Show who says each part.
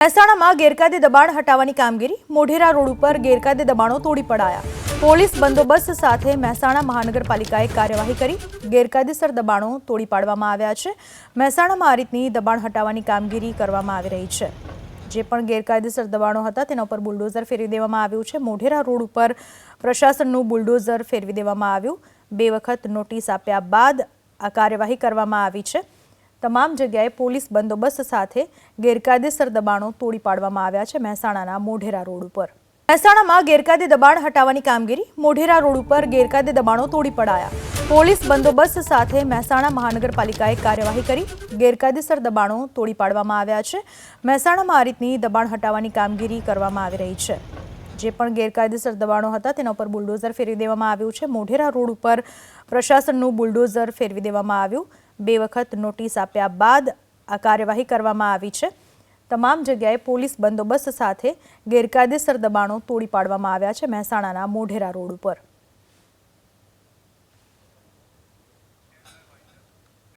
Speaker 1: મહેસાણામાં ગેરકાયદે દબાણ હટાવવાની કામગીરી મોઢેરા રોડ ઉપર ગેરકાયદે દબાણો તોડી પડાયા। પોલીસ બંદોબસ્ત સાથે મહેસાણા મહાનગરપાલિકાએ કાર્યવાહી કરી ગેરકાયદેસર દબાણો તોડી પાડવામાં આવ્યા છે। મહેસાણામાં આ રીતની દબાણ હટાવવાની કામગીરી કરવામાં આવી રહી છે। જે પણ ગેરકાયદેસર દબાણો હતા તેના ઉપર બુલડોઝર ફેરવી દેવામાં આવ્યું છે। મોઢેરા રોડ ઉપર પ્રશાસનનું બુલડોઝર ફેરવી દેવામાં આવ્યું। 2 વખત નોટિસ આપ્યા બાદ આ કાર્યવાહી કરવામાં આવી છે। તમામ જગ્યાએ પોલીસ બંદોબસ્ત સાથે ગેરકાયદેસર દબાણો તોડી પાડવામાં આવ્યા છે। મહેસાણાના મોઢેરા રોડ ઉપર મહેસાણામાં ગેરકાયદે દબાણ હટાવવાની કામગીરી મોઢેરા રોડ ઉપર ગેરકાયદે દબાણો તોડી પડાયા। પોલીસ બંદોબસ્ત સાથે મહેસાણા મહાનગરપાલિકાએ કાર્યવાહી કરી ગેરકાયદેસર દબાણો તોડી પાડવામાં આવ્યા છે। મહેસાણામાં આ રીતની દબાણ હટાવવાની કામગીરી કરવામાં આવી રહી છે। જે પણ ગેરકાયદેસર દબાણો હતા તેના ઉપર બુલડોઝર ફેરવી દેવામાં આવ્યું છે। મોઢેરા રોડ ઉપર પ્રશાસનનું બુલડોઝર ફેરવી દેવામાં આવ્યું। 2 વખત નોટિસ આપ્યા બાદ આ કાર્યવાહી કરવામાં આવી છે। તમામ જગ્યાએ પોલીસ બંદોબસ્ત સાથે ગેરકાયદેસર દબાણો તોડી પાડવામાં આવ્યા છે। મહેસાણાના મોઢેરા રોડ ઉપર